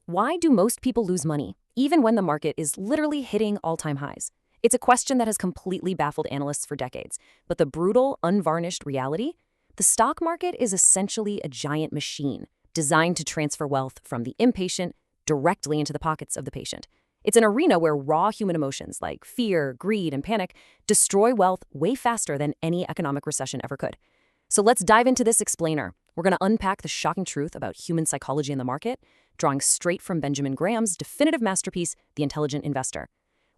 Why do most people lose money, even when the market is literally hitting all-time highs? It's a question that has completely baffled analysts for decades. But the brutal, unvarnished reality? The stock market is essentially a giant machine designed to transfer wealth from the impatient directly into the pockets of the patient. It's an arena where raw human emotions like fear, greed, and panic destroy wealth way faster than any economic recession ever could. So let's dive into this explainer. We're going to unpack the shocking truth about human psychology in the market, drawing straight from Benjamin Graham's definitive masterpiece, The Intelligent Investor.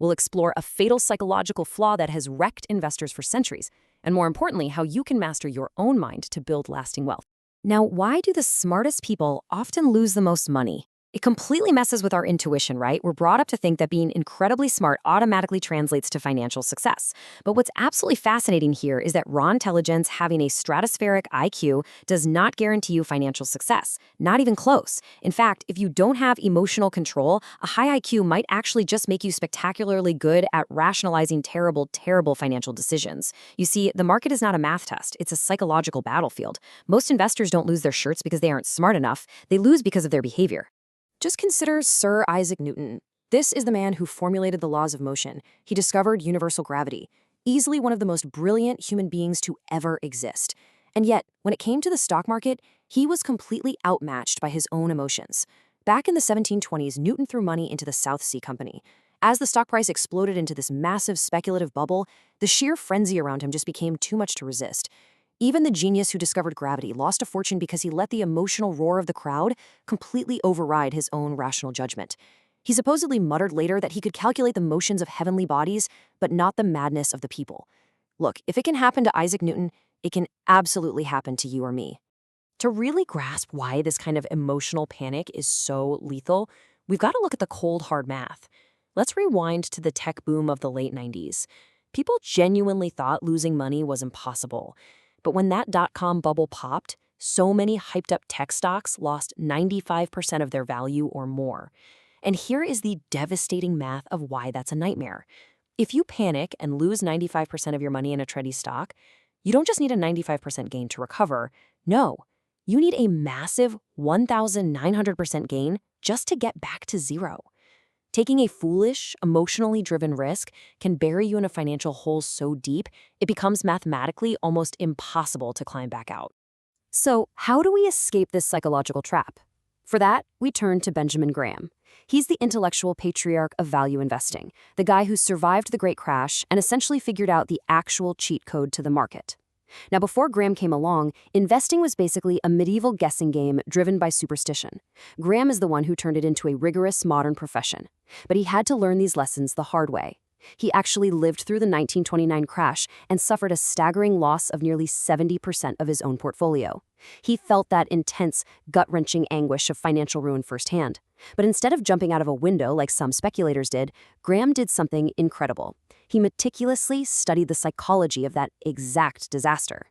We'll explore a fatal psychological flaw that has wrecked investors for centuries, and more importantly, how you can master your own mind to build lasting wealth. Now, why do the smartest people often lose the most money? It completely messes with our intuition, right? We're brought up to think that being incredibly smart automatically translates to financial success. But what's absolutely fascinating here is that raw intelligence, having a stratospheric IQ, does not guarantee you financial success. Not even close. In fact, if you don't have emotional control, a high IQ might actually just make you spectacularly good at rationalizing terrible financial decisions. You see, the market is not a math test. It's a psychological battlefield. Most investors don't lose their shirts because they aren't smart enough. They lose because of their behavior. Just consider Sir Isaac Newton. This is the man who formulated the laws of motion. He discovered universal gravity, easily one of the most brilliant human beings to ever exist. And yet, when it came to the stock market, he was completely outmatched by his own emotions. Back in the 1720s, Newton threw money into the South Sea Company. As the stock price exploded into this massive speculative bubble, the sheer frenzy around him just became too much to resist. Even the genius who discovered gravity lost a fortune because he let the emotional roar of the crowd completely override his own rational judgment. He supposedly muttered later that he could calculate the motions of heavenly bodies, but not the madness of the people. Look, if it can happen to Isaac Newton, it can absolutely happen to you or me. To really grasp why this kind of emotional panic is so lethal, we've got to look at the cold, hard math. Let's rewind to the tech boom of the late 90s. People genuinely thought losing money was impossible. But when that dot-com bubble popped, so many hyped-up tech stocks lost 95% of their value or more. And here is the devastating math of why that's a nightmare. If you panic and lose 95% of your money in a trendy stock, you don't just need a 95% gain to recover. No, you need a massive 1,900% gain just to get back to zero. Taking a foolish, emotionally driven risk can bury you in a financial hole so deep, it becomes mathematically almost impossible to climb back out. So, how do we escape this psychological trap? For that, we turn to Benjamin Graham. He's the intellectual patriarch of value investing, the guy who survived the Great Crash and essentially figured out the actual cheat code to the market. Now, before Graham came along, investing was basically a medieval guessing game driven by superstition. Graham is the one who turned it into a rigorous modern profession. But he had to learn these lessons the hard way. He actually lived through the 1929 crash and suffered a staggering loss of nearly 70% of his own portfolio. He felt that intense, gut-wrenching anguish of financial ruin firsthand. But instead of jumping out of a window like some speculators did, Graham did something incredible. He meticulously studied the psychology of that exact disaster.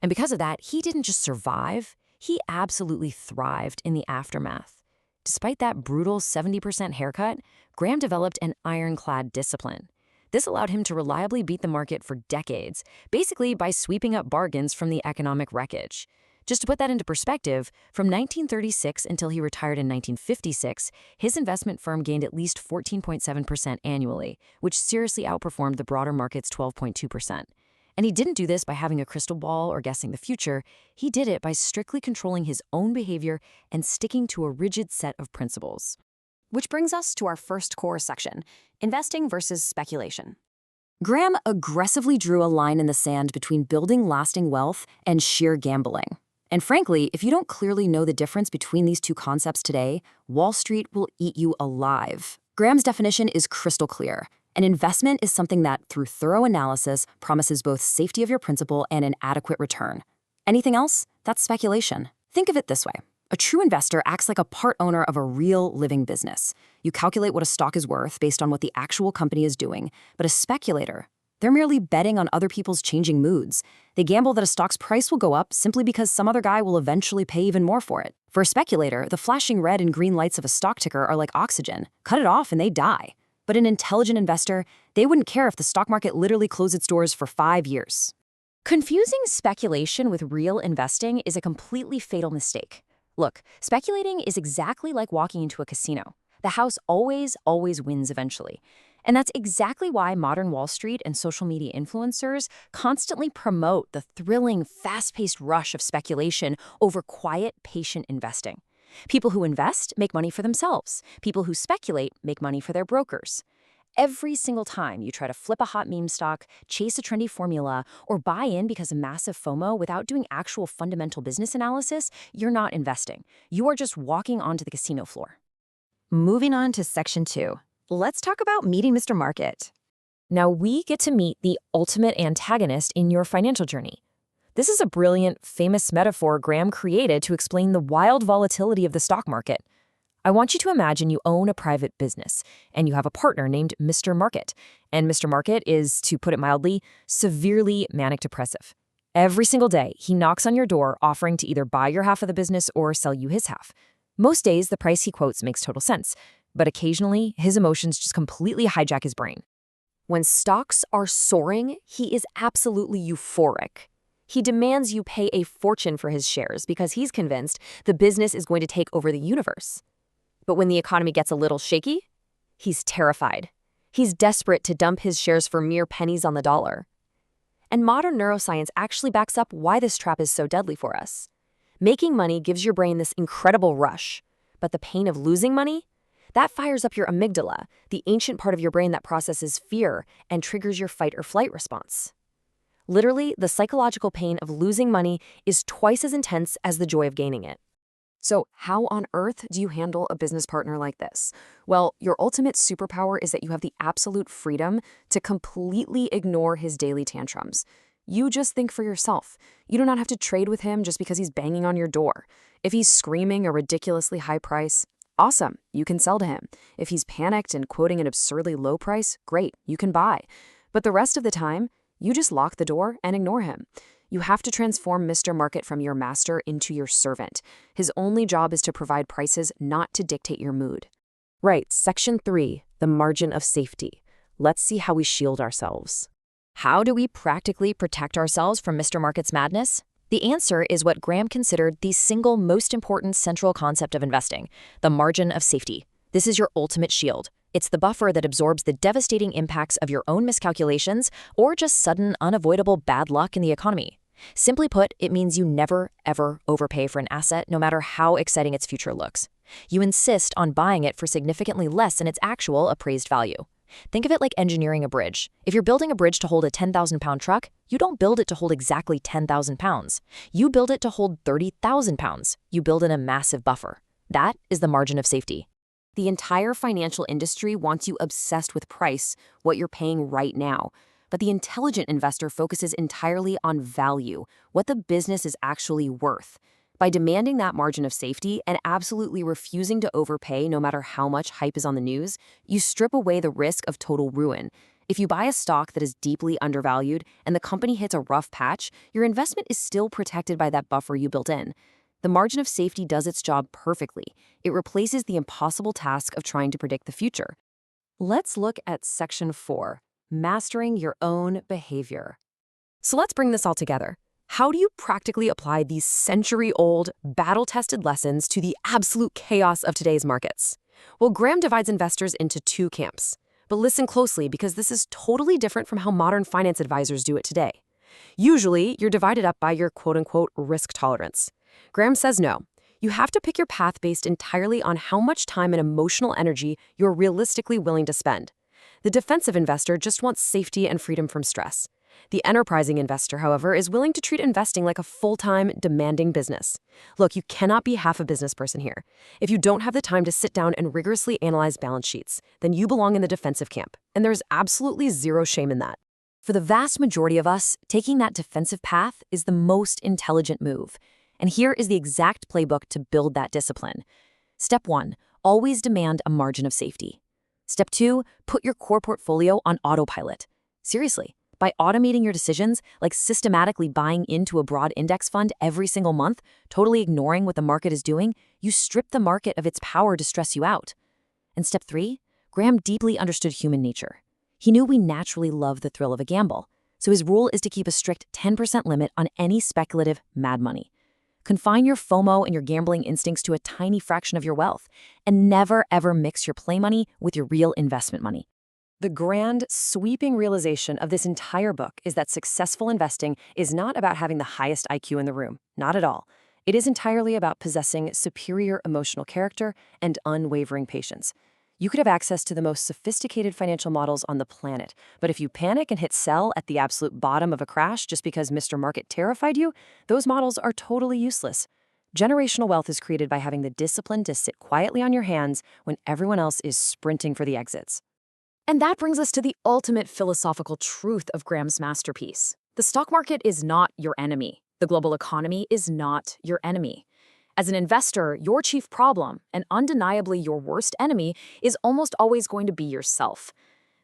And because of that, he didn't just survive, he absolutely thrived in the aftermath. Despite that brutal 70% haircut, Graham developed an ironclad discipline. This allowed him to reliably beat the market for decades, basically by sweeping up bargains from the economic wreckage. Just to put that into perspective, from 1936 until he retired in 1956, his investment firm gained at least 14.7% annually, which seriously outperformed the broader market's 12.2%. And he didn't do this by having a crystal ball or guessing the future. He did it by strictly controlling his own behavior and sticking to a rigid set of principles. Which brings us to our first core section, investing versus speculation. Graham aggressively drew a line in the sand between building lasting wealth and sheer gambling. And frankly, if you don't clearly know the difference between these two concepts today, Wall Street will eat you alive. Graham's definition is crystal clear. An investment is something that, through thorough analysis, promises both safety of your principal and an adequate return. Anything else? That's speculation. Think of it this way. A true investor acts like a part owner of a real living business. You calculate what a stock is worth based on what the actual company is doing, but a speculator, they're merely betting on other people's changing moods. They gamble that a stock's price will go up simply because some other guy will eventually pay even more for it. For a speculator, the flashing red and green lights of a stock ticker are like oxygen. Cut it off and they die. But an intelligent investor, they wouldn't care if the stock market literally closed its doors for 5 years. Confusing speculation with real investing is a completely fatal mistake. Look, speculating is exactly like walking into a casino. The house always wins eventually. And that's exactly why modern Wall Street and social media influencers constantly promote the thrilling, fast-paced rush of speculation over quiet, patient investing. People who invest make money for themselves. People who speculate make money for their brokers. Every single time you try to flip a hot meme stock, chase a trendy formula, or buy in because of massive FOMO without doing actual fundamental business analysis, you're not investing. You are just walking onto the casino floor. Moving on to Section 2. Let's talk about meeting Mr. Market. Now we get to meet the ultimate antagonist in your financial journey. This is a brilliant, famous metaphor Graham created to explain the wild volatility of the stock market. I want you to imagine you own a private business, and you have a partner named Mr. Market. And Mr. Market is, to put it mildly, severely manic depressive. Every single day, he knocks on your door offering to either buy your half of the business or sell you his half. Most days, the price he quotes makes total sense, but occasionally, his emotions just completely hijack his brain. When stocks are soaring, he is absolutely euphoric. He demands you pay a fortune for his shares because he's convinced the business is going to take over the universe. But when the economy gets a little shaky, he's terrified. He's desperate to dump his shares for mere pennies on the dollar. And modern neuroscience actually backs up why this trap is so deadly for us. Making money gives your brain this incredible rush, but the pain of losing money? That fires up your amygdala, the ancient part of your brain that processes fear and triggers your fight or flight response. Literally, the psychological pain of losing money is twice as intense as the joy of gaining it. So how on earth do you handle a business partner like this? Well, your ultimate superpower is that you have the absolute freedom to completely ignore his daily tantrums. You just think for yourself. You do not have to trade with him just because he's banging on your door. If he's screaming a ridiculously high price, awesome, you can sell to him. If he's panicked and quoting an absurdly low price, great, you can buy. But the rest of the time, you just lock the door and ignore him. You have to transform Mr. Market from your master into your servant. His only job is to provide prices, not to dictate your mood. Right, Section 3, the margin of safety. Let's see how we shield ourselves. How do we practically protect ourselves from Mr. Market's madness? The answer is what Graham considered the single most important central concept of investing, the margin of safety. This is your ultimate shield. It's the buffer that absorbs the devastating impacts of your own miscalculations or just sudden, unavoidable bad luck in the economy. Simply put, it means you never, ever overpay for an asset, no matter how exciting its future looks. You insist on buying it for significantly less than its actual appraised value. Think of it like engineering a bridge. If you're building a bridge to hold a 10,000-pound truck, you don't build it to hold exactly 10,000 pounds. You build it to hold 30,000 pounds. You build in a massive buffer. That is the margin of safety. The entire financial industry wants you obsessed with price, what you're paying right now. But the intelligent investor focuses entirely on value, what the business is actually worth. By demanding that margin of safety and absolutely refusing to overpay no matter how much hype is on the news, you strip away the risk of total ruin. If you buy a stock that is deeply undervalued and the company hits a rough patch, your investment is still protected by that buffer you built in. The margin of safety does its job perfectly. It replaces the impossible task of trying to predict the future. Let's look at Section 4. Mastering your own behavior. So let's bring this all together. How do you practically apply these century-old, battle-tested lessons to the absolute chaos of today's markets? Well, Graham divides investors into two camps. But listen closely because this is totally different from how modern finance advisors do it today. Usually, you're divided up by your quote-unquote risk tolerance. Graham says no. You have to pick your path based entirely on how much time and emotional energy you're realistically willing to spend. The defensive investor just wants safety and freedom from stress. The enterprising investor, however, is willing to treat investing like a full-time, demanding business. Look, you cannot be half a business person here. If you don't have the time to sit down and rigorously analyze balance sheets, then you belong in the defensive camp, and there's absolutely zero shame in that. For the vast majority of us, taking that defensive path is the most intelligent move. And here is the exact playbook to build that discipline. Step 1, always demand a margin of safety. Step 2, put your core portfolio on autopilot. Seriously, by automating your decisions, like systematically buying into a broad index fund every single month, totally ignoring what the market is doing, you strip the market of its power to stress you out. And step 3, Graham deeply understood human nature. He knew we naturally love the thrill of a gamble, so his rule is to keep a strict 10% limit on any speculative mad money. Confine your FOMO and your gambling instincts to a tiny fraction of your wealth, and never ever mix your play money with your real investment money. The grand, sweeping realization of this entire book is that successful investing is not about having the highest IQ in the room, not at all. It is entirely about possessing superior emotional character and unwavering patience. You could have access to the most sophisticated financial models on the planet, but if you panic and hit sell at the absolute bottom of a crash just because Mr. Market terrified you, those models are totally useless. Generational wealth is created by having the discipline to sit quietly on your hands when everyone else is sprinting for the exits. And that brings us to the ultimate philosophical truth of Graham's masterpiece. The stock market is not your enemy. The global economy is not your enemy. As an investor, your chief problem, and undeniably your worst enemy, is almost always going to be yourself.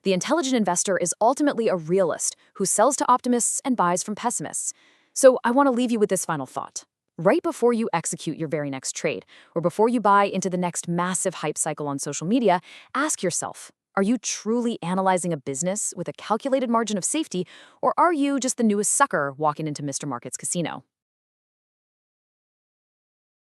The intelligent investor is ultimately a realist who sells to optimists and buys from pessimists. So I want to leave you with this final thought. Right before you execute your very next trade, or before you buy into the next massive hype cycle on social media, ask yourself, are you truly analyzing a business with a calculated margin of safety, or are you just the newest sucker walking into Mr. Market's casino?